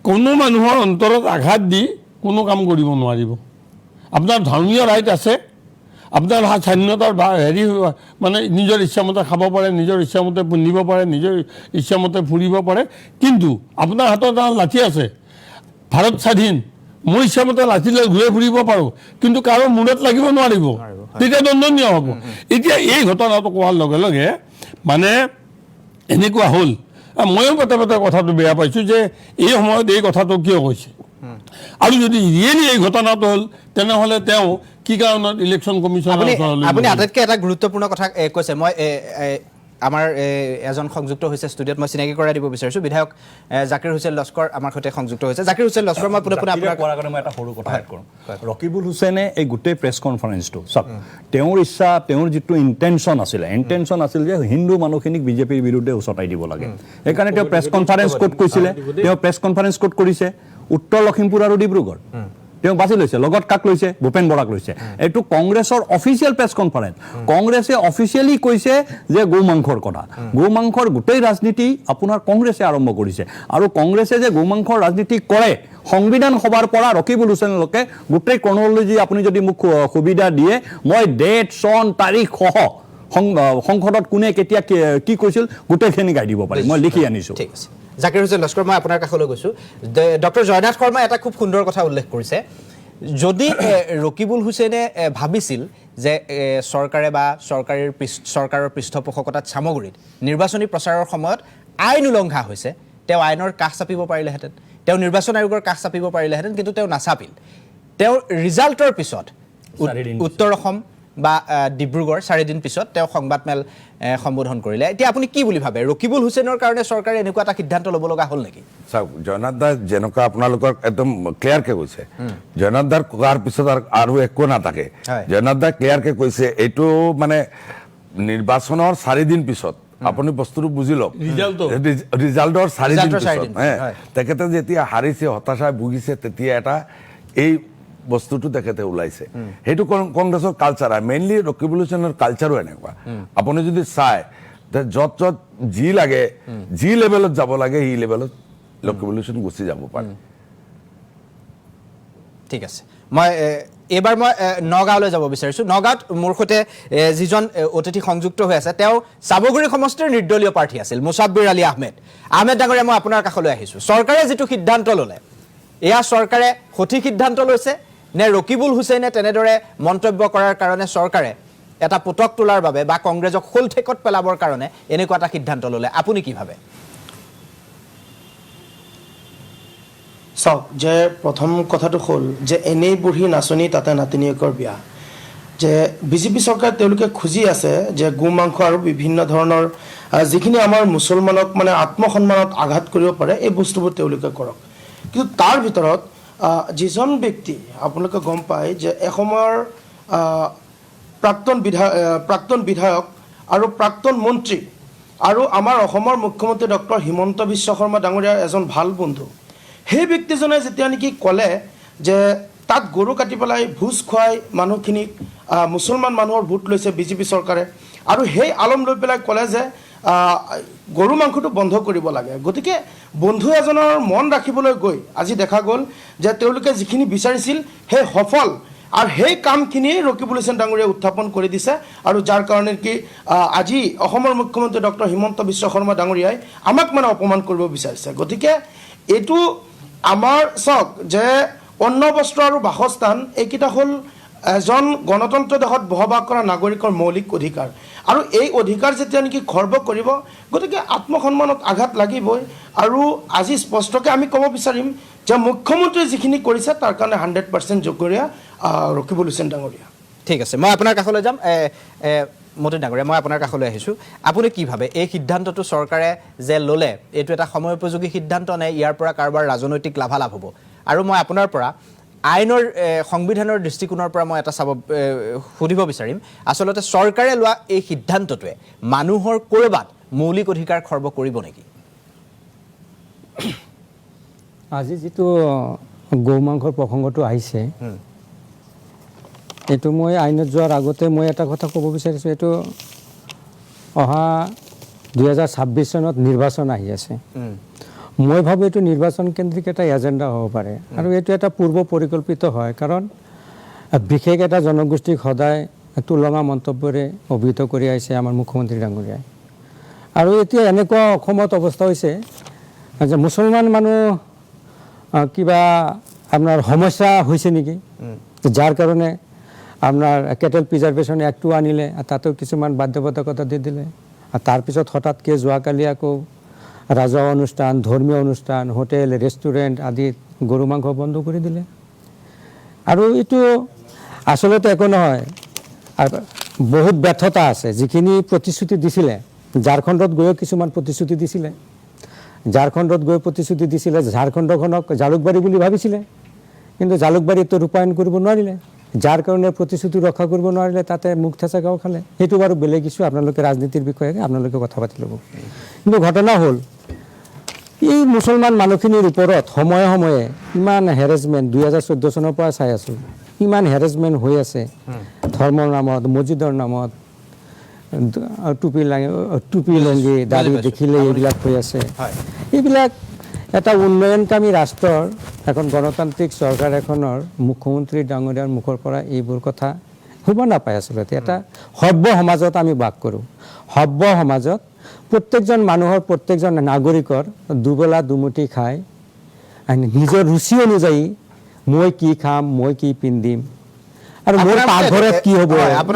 S4: কোনো মানুহৰ অন্তৰত আঘাত দি কোনো কাম কৰিব নোৱাৰিব আপোনাৰ ধৰ্মীয় ৰাইট আছে আপোনাৰ স্বাধীনতাৰ হেৰি মানে নিজৰ ইচ্ছামতে খাব পাৰে নিজৰ ইচ্ছামতে পিন্ধিব পাৰে নিজৰ ইচ্ছামতে ফুৰিব পাৰে কিন্তু আপোনাৰ হাতত এটা লাঠি আছে ভাৰত স্বাধীন মোৰ ইচ্ছামতে লাঠি লৈ ঘূৰি ফুৰিব পাৰোঁ কিন্তু কাৰো মূৰত লাগিব নোৱাৰিব তেতিয়া দণ্ডনীয় হ'ব এতিয়া এই ঘটনাটো কোৱাৰ লগে লগে মানে এনেকুৱা হ'ল ময়ো পটে কথাটো বেয়া পাইছোঁ যে এই সময়ত এই কথাটো কিয় কৈছে আৰু যদি ৰিয়েলি এই ঘটনাটো হ'ল তেনেহ'লে তেওঁ কি কাৰণত ইলেকশ্যন কমিশ্যন
S1: আপুনি আটাইতকৈ এটা গুৰুত্বপূৰ্ণ কথা কৈছে মই আমাৰ এজন সংযুক্ত হৈছে ষ্টুডিঅ'ত মই চিনাকি কৰাই দিব বিচাৰিছোঁ বিধায়ক জাকিৰ হুছেইন লস্কৰ আমাৰ সৈতে সংযুক্ত হৈছে জাকিৰ হুছেইন লস্কৰ মই পোনে পোনে আপোনাৰ
S2: কোৱাৰ কাৰণে মই এটা সৰু কথা এড কৰোঁ ৰকিবুল হুছেইনে এই গোটেই প্ৰেছ কনফাৰেন্সটো চাওক তেওঁৰ ইচ্ছা তেওঁৰ যিটো ইণ্টেনশ্যন আছিল যে হিন্দু মানুহখিনিক বিজেপিৰ বিৰুদ্ধে উচতাই দিব লাগে সেইকাৰণে তেওঁ প্ৰেছ কনফাৰেন্স ক'ত কৈছিলে তেওঁ প্ৰেছ কনফাৰেন্স ক'ত কৰিছে উত্তৰ লখিমপুৰ আৰু ডিব্ৰুগড় তেওঁ বাছি লৈছে লগত কাক লৈছে ভূপেন বৰাক লৈছে এইটো কংগ্ৰেছৰ অফিচিয়েল প্ৰেছ কনফাৰেন্স কংগ্ৰেছে অফিচিয়েলি কৈছে যে গো মাংসৰ কথা গো মাংসৰ গোটেই ৰাজনীতি আপোনাৰ কংগ্ৰেছে আৰম্ভ কৰিছে আৰু কংগ্ৰেছে যে গো মাংসৰ ৰাজনীতি কৰে সংবিধান সভাৰ পৰা ৰকিবুল হুছেইনলৈকে গোটেই ক্ৰনলজি আপুনি যদি মোক সুবিধা দিয়ে মই ডেট চন তাৰিখ সহ সংসদত কোনে কেতিয়া কি কৈছিল গোটেইখিনি গাই দিব পাৰিম মই লিখি আনিছোঁ
S1: ঠিক আছে জাকিৰ হুছেইন লস্কৰ মই আপোনাৰ কাষলৈ গৈছোঁ ডক্টৰ জয়নাথ শৰ্মাই এটা খুব সুন্দৰ কথা উল্লেখ কৰিছে যদি ৰকিবুল হুছেইনে ভাবিছিল যে চৰকাৰে বা চৰকাৰৰ পৃষ্ঠপোষকতাত সামগ্ৰীত নিৰ্বাচনী প্ৰচাৰৰ সময়ত আইন উলংঘা হৈছে তেওঁ আইনৰ কাষ চাপিব পাৰিলেহেঁতেন তেওঁ নিৰ্বাচন আয়োগৰ কাষ চাপিব পাৰিলেহেঁতেন কিন্তু তেওঁ নাচাপিল তেওঁ ৰিজাল্টৰ পিছত উত্তৰ অসম বা ডিব্ৰুগড় 4 দিন পিছত তেওঁ সংবাদমেল সম্বোধন কৰিলে এতিয়া আপুনি কি বুলি ভাবে ৰকিবুল হুছেইনৰ কাৰণে চৰকাৰে এনেকুৱা এটা সিদ্ধান্ত ল'ব লগা হ'ল নেকি
S5: চাওক জয়নাথ দা যেনেকুৱা আপোনালোকৰ একদম ক্লিয়াৰকৈ কৈছে জয়নাথ দাৰ কোৱাৰ পিছত আৰু একো নাথাকে জয়নাথ দা ক্লিয়াৰকৈ কৈছে এইটো মানে নিৰ্বাচনৰ 4 দিন পিছত আপুনি বস্তুটো বুজি লওক ৰিজাল্টৰ 4 দিন পিছত তেখেতে যেতিয়া হাৰিছে হতাশাই ভুগিছে তেতিয়া এটা এই বস্তুটো তেখেতে ওলাইছে সেইটো কংগ্ৰেছৰ কালচাৰ মেইনলি ৰকিবুল হুছেইনৰ কালচাৰো এনেকুৱা আপুনি যদি চায় য'ত য'ত যি লাগে যি লেভেলত যাব লাগে সেই লেভেলত ৰকিবুল হুছেইন গুচি যাব পাৰে
S1: ঠিক আছে মই এবাৰ মই নগাঁৱলৈ যাব বিচাৰিছোঁ নগাঁৱত মোৰ সৈতে যিজন অতিথি সংযুক্ত হৈ আছে তেওঁ চাবগুৰি সমষ্টিৰ নিৰ্দলীয় প্ৰাৰ্থী আছিল মুছাব্বিৰ আলী আহমেদ ডাঙৰীয়া মই আপোনাৰ কাষলৈ আহিছোঁ চৰকাৰে যিটো সিদ্ধান্ত ল'লে এয়া চৰকাৰে সঠিক সিদ্ধান্ত লৈছে নে ৰকিবুল হুছেইনে তেনেদৰে মন্তব্য কৰাৰ কাৰণে চৰকাৰে এটা পুতক তোলাৰ বাবে বা কংগ্ৰেছক খোল ঠেকত পেলাবৰ কাৰণে এনেকুৱা এটা সিদ্ধান্ত ল'লে আপুনি কি ভাবে
S6: চাওক যে প্ৰথম কথাটো হ'ল যে এনেই বুঢ়ী নাচনি তাতে নাতিনীয়েকৰ বিয়া যে বিজেপি চৰকাৰ তেওঁলোকে খুজি আছে যে গো মাংস আৰু বিভিন্ন ধৰণৰ যিখিনি আমাৰ মুছলমানক মানে আত্মসন্মানত আঘাত কৰিব পাৰে এই বস্তুবোৰ তেওঁলোকে কৰক কিন্তু তাৰ ভিতৰত যিজন ব্যক্তি আপোনালোকে গম পায় যে এসময়ৰ প্ৰাক্তন বিধায়ক আৰু প্ৰাক্তন মন্ত্ৰী আৰু আমাৰ অসমৰ মুখ্যমন্ত্ৰী ডক্টৰ হিমন্ত বিশ্ব শৰ্মা ডাঙৰীয়াৰ এজন ভাল বন্ধু সেই ব্যক্তিজনে যেতিয়া নেকি ক'লে যে তাত গৰু কাটি পেলাই ভোজ খুৱাই মানুহখিনিক মুছলমান মানুহৰ ভোট লৈছে বিজেপি চৰকাৰে, আৰু সেই আলম লৈ পেলাই ক'লে যে গৰু মাংসটো বন্ধ কৰিব লাগে। গতিকে বন্ধু এজনৰ মন ৰাখিবলৈ গৈ আজি দেখা গ'ল যে তেওঁলোকে যিখিনি বিচাৰিছিল সেই সফল, আৰু সেই কামখিনিয়ে ৰকিবুল হুছেইন ডাঙৰীয়াই উত্থাপন কৰি দিছে, আৰু যাৰ কাৰণে কি আজি অসমৰ মুখ্যমন্ত্ৰী ডক্টৰ হিমন্ত বিশ্ব শৰ্মা ডাঙৰীয়াই আমাক মানে অপমান কৰিব বিচাৰিছে। গতিকে এইটো আমাৰ চাওক যে অন্ন বস্ত্ৰ আৰু বাসস্থান এইকেইটা হ'ল এজন গণতন্ত্ৰ দেশত বসবাস কৰা নাগৰিকৰ মৌলিক অধিকাৰ, আৰু এই অধিকাৰ যেতিয়া নেকি খৰ্ব কৰিব গতিকে আত্মসন্মানত আঘাত লাগিবই। আৰু আজি স্পষ্টকৈ আমি ক'ব বিচাৰিম যে মুখ্যমন্ত্ৰীয়ে যিখিনি কৰিছে তাৰ কাৰণে 100% যোগ্যৰীয়া ৰকিবুল হুছেইন ডাঙৰীয়া।
S1: ঠিক আছে, মই আপোনাৰ কাষলৈ যাম। মতি ডাঙৰীয়া, মই আপোনাৰ কাষলৈ আহিছোঁ। আপুনি কি ভাবে এই সিদ্ধান্তটো চৰকাৰে যে ল'লে এইটো এটা সময় উপযোগী সিদ্ধান্ত নে ইয়াৰ পৰা কাৰোবাৰ ৰাজনৈতিক লাভালাভ হ'ব? আৰু মই আপোনাৰ পৰা আইনৰ সংবিধানৰ দৃষ্টিকোণৰ পৰা মই এটা সুধিব বিচাৰিম, আচলতে চৰকাৰে লোৱা এই সিদ্ধান্তটোৱে মানুহৰ ক'ৰবাত মৌলিক অধিকাৰ খৰ্ব কৰিব নেকি?
S7: আজি যিটো গৌ মাংসৰ প্ৰসংগটো আহিছে, এইটো মই আইনত যোৱাৰ আগতে মই এটা কথা ক'ব বিচাৰিছোঁ। এইটো অহা 2026 চনত নিৰ্বাচন আহি আছে। মই ভাবোঁ এইটো নিৰ্বাচন কেন্দ্ৰিক এটা এজেণ্ডা হ'ব পাৰে, আৰু এইটো এটা পূৰ্ব পৰিকল্পিত হয়, কাৰণ বিশেষ এটা জনগোষ্ঠীক সদায় তুলনা মন্তব্যৰে অভিহিত কৰি আহিছে আমাৰ মুখ্যমন্ত্ৰী ডাঙৰীয়াই। আৰু এতিয়া এনেকুৱা অসমত অৱস্থা হৈছে যে মুছলমান মানুহ কিবা আপোনাৰ সমস্যা হৈছে নেকি, যাৰ কাৰণে আপোনাৰ কেটেল প্ৰিজাৰ্ভেশ্যন এক্টটো আনিলে, তাতেও কিছুমান বাধ্যবাধকতা দি দিলে, আৰু তাৰপিছত হঠাৎকৈ যোৱাকালি আকৌ ৰাজহুৱা অনুষ্ঠান, ধৰ্মীয় অনুষ্ঠান, হোটেল, ৰেষ্টুৰেণ্ট আদিত গৰু মাংস বন্ধ কৰি দিলে। আৰু এইটো আচলতে একো নহয়, বহুত ব্যৰ্থতা আছে। যিখিনি প্ৰতিশ্ৰুতি দিছিলে, ঝাৰখণ্ডত গৈও কিছুমান প্ৰতিশ্ৰুতি দিছিলে, ঝাৰখণ্ডখনক জালুকবাৰী বুলি ভাবিছিলে, কিন্তু জালুকবাৰীতো ৰূপায়ণ কৰিব নোৱাৰিলে, যাৰ কাৰণে প্ৰতিশ্ৰুতি ৰক্ষা কৰিব নোৱাৰিলে, তাতে মুখ থেঁচাকাও খালে। সেইটো বাৰু বেলেগ ইছ্যু, আপোনালোকে ৰাজনীতিৰ বিষয়ে আপোনালোকে কথা পাতি ল'ব। কিন্তু ঘটনা হ'ল এই মুছলমান মানুহখিনিৰ ওপৰত সময়ে সময়ে ইমান হেৰেছমেণ্ট 2014 চনৰ পৰা চাই আছোঁ, ইমান হেৰেছমেণ্ট হৈ আছে ধৰ্মৰ নামত, মছজিদৰ নামত, টুপি লংগি দাড়ি দেখিলে এইবিলাক হৈ আছে। এইবিলাক এটা উন্নয়নকামী ৰাষ্ট্ৰৰ এখন গণতান্ত্ৰিক চৰকাৰ এখনৰ মুখ্যমন্ত্ৰী ডাঙৰীয়াৰ মুখৰ পৰা এইবোৰ কথা শুব নাপায়। আচলতে এটা সভ্য সমাজত আমি বাস কৰোঁ। সভ্য সমাজত প্ৰত্যেকজন মানুহৰ, প্ৰত্যেকজন নাগৰিকৰ দুবেলা দুমুঠি খাই নিজৰ ৰুচি অনুযায়ী মই কি খাম, মই কি পিন্ধিম, আৰু মোৰ পাকঘৰত কি হ'ব,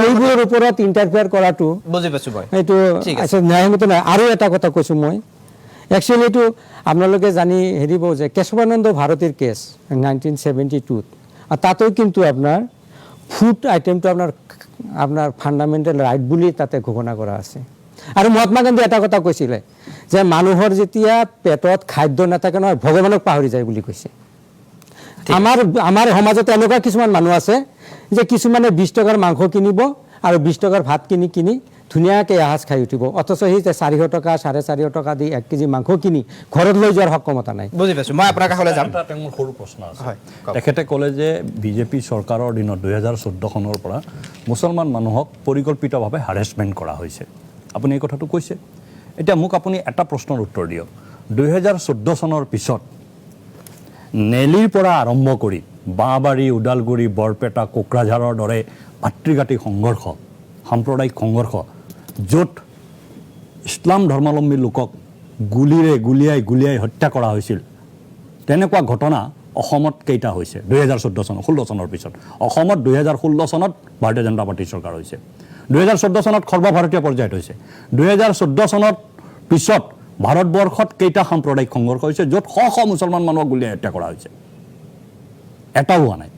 S7: এইবোৰৰ ওপৰত ইণ্টাৰফেয়াৰ কৰাটো
S1: বুজি পাইছোঁ মই,
S7: এইটো ন্যায়সংগত নহয়। আৰু এটা কথা কৈছোঁ মই, একচুৱেলি এইটো আপোনালোকে জানি হেৰিব যে কেশৱানন্দ ভাৰতীৰ কেছ 1972, আৰু তাতেও কিন্তু আপোনাৰ ফুড আইটেমটো আপোনাৰ ফাণ্ডামেণ্টেল ৰাইট বুলি তাতে ঘোষণা কৰা আছে। আৰু মহাত্মা গান্ধী এটা কথা কৈছিলে যে মানুহৰ যেতিয়া পেটত খাদ্য নাথাকে নহয়, ভগৱানক পাহৰি যায় বুলি কৈছে। আমাৰ সমাজত এনেকুৱা কিছুমান মানুহ আছে যে কিছুমানে 20 টকাৰ মাংস কিনিব আৰু 20 টকাৰ ভাত কিনি ধুনীয়াকৈ এসাঁজ খাই উঠিব, অথচ সেই 400 টকা 450 টকা দি 1 কেজি মাংস কিনি ঘৰত লৈ যোৱাৰ সক্ষমতা নাই।
S1: বুজি পাইছোঁ, মই আপোনাৰ কাষলৈ যাম।
S2: এটা মোৰ সৰু প্ৰশ্ন আছে। তেখেতে ক'লে যে বিজেপি চৰকাৰৰ দিনত 2014 চনৰ পৰা মুছলমান মানুহক পৰিকল্পিতভাৱে হাৰেছমেণ্ট কৰা হৈছে, আপুনি এই কথাটো কৈছে। এতিয়া মোক আপুনি এটা প্ৰশ্নৰ উত্তৰ দিয়ক, 2014 চনৰ পিছত নেলিৰ পৰা আৰম্ভ কৰি বাঁহবাৰী, ওদালগুৰি, বৰপেটা, কোকৰাঝাৰৰ দৰে ভাতৃঘাতী সংঘৰ্ষ, সাম্প্ৰদায়িক সংঘৰ্ষ, য'ত ইছলাম ধৰ্মাৱলম্বী লোকক গুলিয়াই হত্যা কৰা হৈছিল, তেনেকুৱা ঘটনা অসমত কেইটা হৈছে? 2016 চনৰ পিছত অসমত 2016 চনত ভাৰতীয় জনতা পাৰ্টীৰ চৰকাৰ হৈছে, 2014 চনত সৰ্বভাৰতীয় পৰ্যায়ত হৈছে। 2014 চনৰ পিছত ভাৰতবৰ্ষত কেইটা সাম্প্ৰদায়িক সংঘৰ্ষ হৈছে য'ত শ মুছলমান মানুহক গুলিয়াই হত্যা কৰা হৈছে? এটাও হোৱা নাই।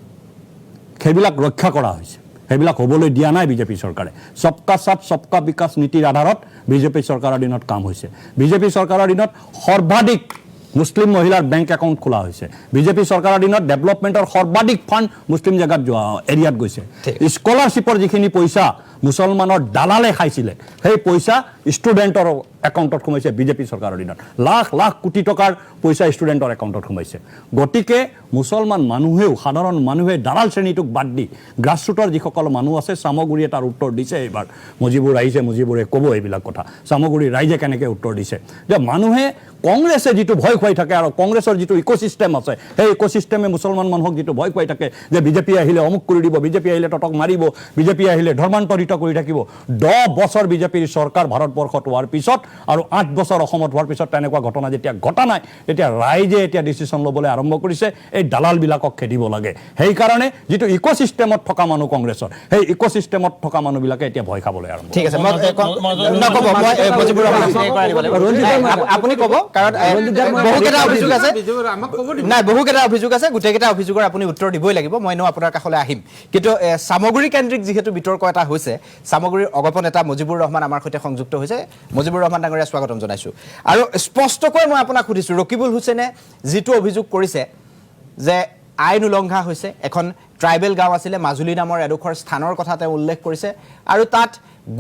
S2: সেইবিলাক ৰক্ষা কৰা হৈছে, সেইবিলাক হ'বলৈ দিয়া নাই বিজেপি চৰকাৰে। সবকা সাথ সবকা বিকাশ নীতিৰ আধাৰত বিজেপি চৰকাৰৰ দিনত কাম হৈছে। বিজেপি চৰকাৰৰ দিনত সৰ্বাধিক মুছলিম মহিলাৰ বেংক একাউণ্ট খোলা হৈছে। বিজেপি চৰকাৰৰ দিনত ডেভেলপমেণ্টৰ সৰ্বাধিক ফাণ্ড মুছলিম জেগাত এৰিয়াত গৈছে। স্কলাৰশ্বিপৰ যিখিনি পইচা মুছলমানৰ দালালে খাইছিলে, সেই পইচা ষ্টুডেণ্টৰ একাউণ্টত সোমাইছে বিজেপি চৰকাৰৰ দিনত লাখ লাখ কোটি টকাৰ পইচা ষ্টুডেণ্টৰ একাউণ্টত সোমাইছে গতিকে মুছলমান মানুহেও সাধাৰণ মানুহে দালাল শ্ৰেণীটোক বাদ দি গ্ৰাছৰুটৰ যিসকল মানুহ আছে চামগুৰিয়ে তাৰ উত্তৰ দিছে এইবাৰ মুজিবুৰ আহিছে মুজিবুৰে ক'ব এইবিলাক কথা চামগুৰি ৰাইজে কেনেকৈ উত্তৰ দিছে যে মানুহে কংগ্ৰেছে যিটো ভয় খুৱাই থাকে আৰু কংগ্ৰেছৰ যিটো ইক'চিষ্টেম আছে সেই ইক'চিষ্টেমে মুছলমান মানুহক যিটো ভয় খুৱাই থাকে যে বিজেপি আহিলে অমুক কৰি দিব বিজেপি আহিলে ততক মাৰিব বিজেপি আহিলে ধৰ্মান্তৰিত কৰি থাকিব 10 বছৰ বিজেপিৰ চৰকাৰ ভাৰতবৰ্ষত হোৱাৰ পিছত আৰু 8 বছৰ অসমত হোৱাৰ পিছত তেনেকুৱা ঘটনা যেতিয়া ঘটা নাই তেতিয়া ৰাইজে এতিয়া ডিচিশ্যন ল'বলৈ আৰম্ভ কৰিছে এই দালালবিলাকক খেদিব লাগে সেইকাৰণে যিটো ইক'চিষ্টেমত থকা মানুহ কংগ্ৰেছৰ সেই ইক'চিষ্টেমত থকা মানুহবিলাকে এতিয়া ভয় খাবলৈ আৰম্ভ
S1: ঠিক আছে আপুনি ক'ব কাৰণ বহুকেইটা অভিযোগ আছে নাই বহুকেইটা অভিযোগ আছে গোটেইকেইটা অভিযোগৰ আপুনি উত্তৰ দিবই লাগিব মই আপোনাৰ কাষলৈ আহিম কিন্তু সামগ্ৰী কেন্দ্ৰিক যিহেতু বিতৰ্ক এটা হৈছে সামগ্ৰীৰ অগপ নেতা মুজিবুৰ ৰহমান আমাৰ সৈতে সংযুক্ত হৈছে মুজিবুৰ ৰহমান ডাঙৰীয়া স্বাগতম জনাইছো আৰু স্পষ্টকৈ মই আপোনাক সুধিছো ৰকিবুল হুছেইনে যিটো অভিযোগ কৰিছে যে আইন উলংঘা হৈছে এখন ট্ৰাইবেল গাঁও আছিলে মাজুলী নামৰ এডোখৰ স্থানৰ কথা তেওঁ উল্লেখ কৰিছে আৰু তাত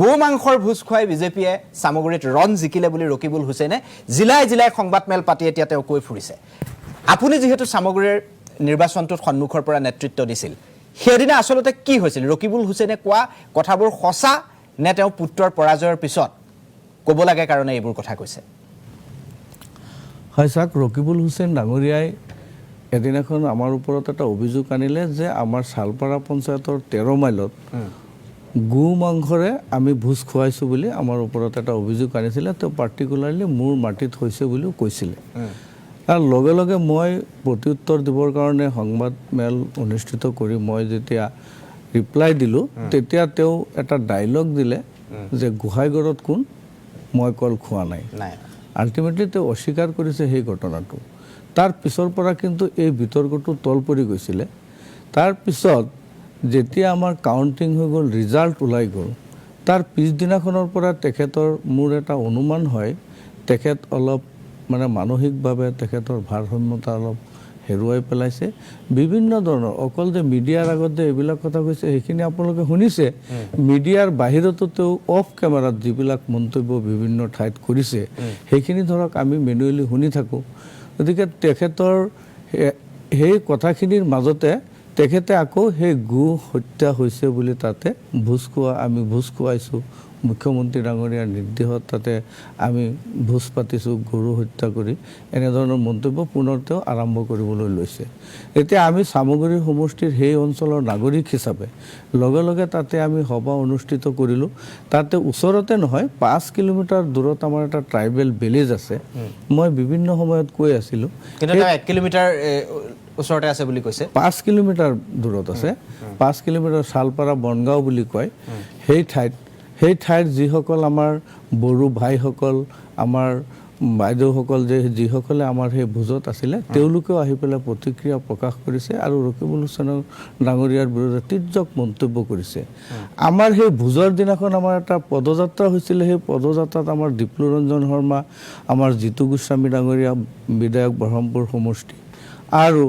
S1: গো মাংসৰ ভোজ খুৱাই বিজেপিয়ে সামগ্ৰীত ৰণ জিকিলে বুলি ৰকিবুল হুছেইনে জিলাই জিলাই সংবাদমেল পাতি এতিয়া তেওঁ কৈ ফুৰিছে আপুনি যিহেতু সামগ্ৰীৰ নিৰ্বাচনটোত সন্মুখৰ পৰা নেতৃত্ব দিছিল সেইদিনা আসলতে কি হৈছিল ৰকিবুল হুছেইনে কোৱা কথাবোৰ সঁচা নে তেওঁ পুত্ৰৰ পৰাজয়ৰ পিছত ক'ব লাগে কাৰণে এইবোৰ কথা কৈছে
S8: হয় চাওক ৰকিবুল হুছেইন ডাঙৰীয়াই এদিনাখন আমাৰ ওপৰত এটা অভিযোগ আনিলে যে আমাৰ শালপাৰা পঞ্চায়তৰ 13 মাইলত গো মাংসৰে আমি ভোজ খুৱাইছোঁ বুলি আমাৰ ওপৰত এটা অভিযোগ আনিছিলে তেওঁ পাৰ্টিকুলাৰলি মোৰ মাটিত হৈছে বুলিও কৈছিলে তাৰ লগে লগে মই প্ৰত্যুত্তৰ দিবৰ কাৰণে সংবাদ মেল অনুষ্ঠিত কৰি মই যেতিয়া ৰিপ্লাই দিলোঁ তেতিয়া তেওঁ এটা ডায়লগ দিলে যে গোহাইগড়ত কোন মই কল খোৱা নাই আল্টিমেটলি তেওঁ অস্বীকাৰ কৰিছে সেই ঘটনাটো তাৰ পিছৰ পৰা কিন্তু এই বিতৰ্কটো তল পৰি গৈছিলে তাৰ পিছত যেতিয়া আমাৰ কাউণ্টিং হৈ গ'ল ৰিজাল্ট ওলাই গ'ল তাৰ পিছদিনাখনৰ পৰা তেখেতৰ মোৰ এটা অনুমান হয় তেখেত অলপ মানে মানসিকভাৱে তেখেতৰ ভাৰসাম্যতা অলপ হেৰুৱাই পেলাইছে বিভিন্ন ধৰণৰ অকল যে মিডিয়াৰ আগত যে এইবিলাক কথা কৈছে সেইখিনি আপোনালোকে শুনিছে মিডিয়াৰ বাহিৰতো তেওঁ অফ কেমেৰাত যিবিলাক মন্তব্য বিভিন্ন ঠাইত কৰিছে সেইখিনি ধৰক আমি মেনুৱেলি শুনি থাকোঁ গতিকে তেখেতৰ সেই কথাখিনিৰ মাজতে তেখেতে আকৌ সেই গো হত্যা হৈছে বুলি তাতে আমি ভোজ খুৱাইছোঁ মুখ্যমন্ত্ৰী ডাঙৰীয়াৰ নিৰ্দেশত তাতে আমি ভোজ পাতিছোঁ গৰু হত্যা কৰি এনেধৰণৰ মন্তব্য পুনৰ তেওঁ আৰম্ভ কৰিবলৈ লৈছে এতিয়া আমি চামগুৰি সমষ্টিৰ সেই অঞ্চলৰ নাগৰিক হিচাপে লগে লগে তাতে আমি সভা অনুষ্ঠিত কৰিলোঁ তাতে ওচৰতে নহয় 5 কিলোমিটাৰ দূৰত আমাৰ এটা ট্ৰাইবেল ভিলেজ আছে মই বিভিন্ন সময়ত কৈ আছিলোঁ
S1: কিন্তু 1 কিলোমিটাৰ ওচৰতে আছে বুলি কৈছে
S8: 5 কিলোমিটাৰ দূৰত আছে 5 কিলোমিটাৰ শালপাৰা বনগাঁও বুলি কয় সেই ঠাইত যিসকল আমাৰ বড়ো ভাইসকল আমাৰ বাইদেউসকল যিসকলে আমাৰ সেই ভোজত আছিলে তেওঁলোকেও আহি পেলাই প্ৰতিক্ৰিয়া প্ৰকাশ কৰিছে আৰু ৰকিবুল হুছেইন ডাঙৰীয়াৰ বিৰুদ্ধে তীৰ্যক মন্তব্য কৰিছে আমাৰ সেই ভোজৰ দিনাখন আমাৰ এটা পদযাত্ৰা হৈছিলে সেই পদযাত্ৰাত আমাৰ দীপ্লুৰঞ্জন শৰ্মা আমাৰ জিতু গোস্বামী ডাঙৰীয়া বিধায়ক ব্ৰহ্মপুৰ সমষ্টি আৰু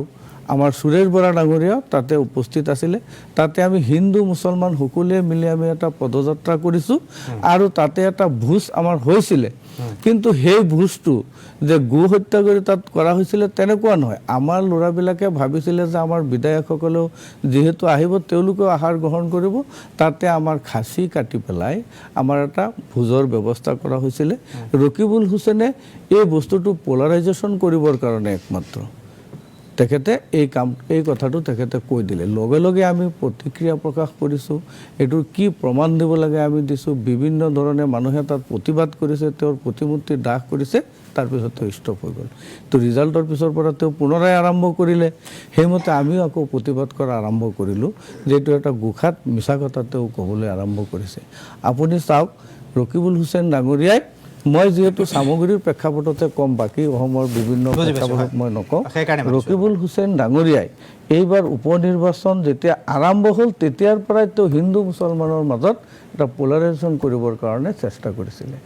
S8: আমাৰ সুৰেশ বৰা ডাঙৰীয়া তাতে উপস্থিত আছিলে তাতে আমি হিন্দু মুছলমান সকলোৱে মিলি আমি এটা পদযাত্ৰা কৰিছোঁ আৰু তাতে এটা ভোজ আমাৰ হৈছিলে কিন্তু সেই ভোজটো যে গো হত্যা কৰি তাত কৰা হৈছিলে তেনেকুৱা নহয় আমাৰ ল'ৰাবিলাকে ভাবিছিলে যে আমাৰ বিধায়কসকলেও যিহেতু আহিব তেওঁলোকেও আহাৰ গ্ৰহণ কৰিব তাতে আমাৰ খাচী কাটি পেলাই আমাৰ এটা ভোজৰ ব্যৱস্থা কৰা হৈছিলে ৰকিবুল হুছেইনে এই বস্তুটো পলাৰাইজেশ্যন কৰিবৰ কাৰণে একমাত্ৰ তেখেতে এই কথাটো তেখেতে কৈ দিলে লগে লগে আমি প্ৰতিক্ৰিয়া প্ৰকাশ কৰিছোঁ এইটোৰ কি প্ৰমাণ দিব লাগে আমি দিছোঁ বিভিন্ন ধৰণে মানুহে তাত প্ৰতিবাদ কৰিছে তেওঁৰ প্ৰতিমূৰ্তি দাহ কৰিছে তাৰপিছত তেওঁ ষ্টপ হৈ গ'ল তো ৰিজাল্টৰ পিছৰ পৰা তেওঁ পুনৰাই আৰম্ভ কৰিলে সেইমতে আমিও আকৌ প্ৰতিবাদ কৰা আৰম্ভ কৰিলোঁ যিটো এটা গোখাত মিছা কথা তেওঁ ক'বলৈ আৰম্ভ কৰিছে আপুনি চাওক ৰকিবুল হুছেইন ডাঙৰীয়াই মই যেহেতু সামগ্ৰীৰ প্ৰেক্ষাপটতে কম বাকী অসমৰ বিভিন্ন প্ৰেক্ষাপটত মই নকওঁ ৰকিবুল হুছেইন ডাঙৰীয়াই এইবাৰ উপনিৰ্বাচন যেতিয়া আৰম্ভ হ'ল তেতিয়াৰ পৰাই তেওঁ হিন্দু মুছলমানৰ মাজত এটা পলাৰাইজেশ্যন কৰিবৰ কাৰণে চেষ্টা কৰিছিলে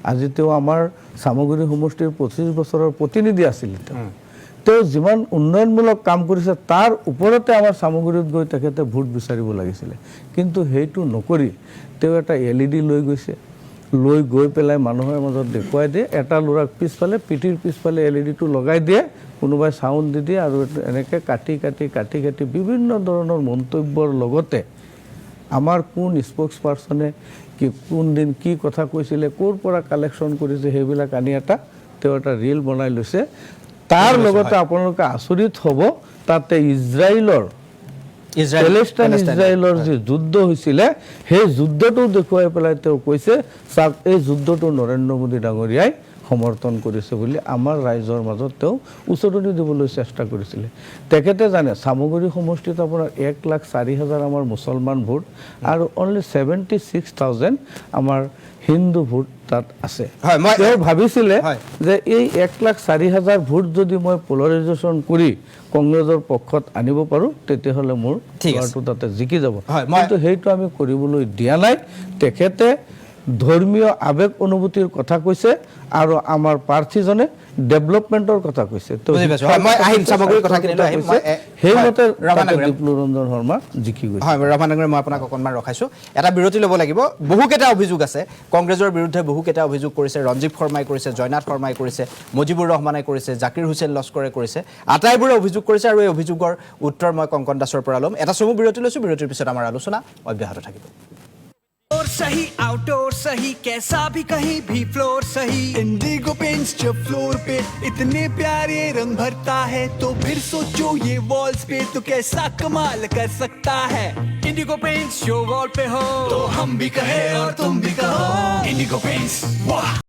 S8: আজি তেওঁ আমাৰ সামগ্ৰী সমষ্টিৰ 25 বছৰৰ প্ৰতিনিধি আছিল তেওঁ যিমান উন্নয়নমূলক কাম কৰিছে তাৰ ওপৰতে আমাৰ সামগ্ৰীত গৈ তেখেতে ভোট বিচাৰিব লাগিছিলে কিন্তু সেইটো নকৰি তেওঁ এটা LED লৈ গৈছে লৈ গৈ পেলাই মানুহৰ মাজত দেখুৱাই দিয়ে, এটা ল'ৰাক পিছফালে পিঠিৰ পিছফালে LED-টো লগাই দিয়ে, কোনোবাই চাউণ্ড দি দিয়ে আৰু এনেকৈ কাটি কাটি বিভিন্ন ধৰণৰ মন্তব্যৰ লগতে আমাৰ কোন স্প'ক্স পাৰ্চনে কোন দিন কি কথা কৈছিলে, ক'ৰ পৰা কালেকশ্যন কৰিছে, সেইবিলাক আনি তেওঁ এটা ৰীল বনাই লৈছে। তাৰ লগতে আপোনালোকে আচৰিত হ'ব, তাতে ইজৰাইলৰ যি যুদ্ধ হৈছিলে সেই যুদ্ধটো দেখুৱাই পেলাই তেওঁ কৈছে চাওক এই যুদ্ধটো নৰেন্দ্ৰ মোদী ডাঙৰীয়াই সমৰ্থন কৰিছে বুলি আমাৰ ৰাইজৰ মাজত তেওঁ উচতনি দিবলৈ চেষ্টা কৰিছিলে। তেখেতে জানে চামগুৰি সমষ্টিত আপোনাৰ 1,04,000 আমাৰ মুছলমান ভোট আৰু অনলি 76,000 আমাৰ হিন্দু ভোট তাত আছে। তেওঁ ভাবিছিলে যে এই 1,04,000 ভোট যদি মই পলাৰাইজেশ্যন কৰি কংগ্ৰেছৰ পক্ষত আনিব পাৰোঁ তেতিয়াহ'লে মোৰ ভোটটো তাতে জিকি যাব, কিন্তু সেইটো আমি কৰিবলৈ দিয়া নাই। তেখেতে ধৰ্মীয় আৱেগ অনুভূতিৰ কথা কৈছে আৰু আমাৰ প্ৰাৰ্থীজনে ডেভেলপমেণ্টৰ কথা কৈছে। সেইমতে দীপলু ৰঞ্জন শৰ্মা জিকি গৈছে।
S1: হয় ৰমানগৰে, মই আপোনাক অকণমান ৰখাইছোঁ, এটা বিৰতি ল'ব লাগিব। বহুকেইটা অভিযোগ আছে কংগ্ৰেছৰ বিৰুদ্ধে, বহুকেইটা অভিযোগ কৰিছে। ৰঞ্জীৱ শৰ্মাই কৰিছে, জয়নাথ শৰ্মাই কৰিছে, মুজিবুৰ ৰহমানে কৰিছে, জাকিৰ হুছেইন লস্কৰে কৰিছে, আটাইবোৰে অভিযোগ কৰিছে আৰু এই অভিযোগৰ উত্তৰ মই কংকন দাসৰ পৰা ল'ম। এটা চমু বিৰতি লৈছোঁ, বিৰতিৰ পিছত আমাৰ আলোচনা অব্যাহত থাকিব।
S9: और सही आउटडोर सही कैसा भी कहीं भी फ्लोर सही, इंडिगो पेंट्स जब फ्लोर पे इतने प्यारे रंग भरता है तो फिर सोचो ये वॉल्स पे तो कैसा कमाल कर सकता है। इंडिगो पेंट्स जो वॉल पे हो तो हम भी कहे और तुम भी कहो, इंडिगो पेंट्स वाह।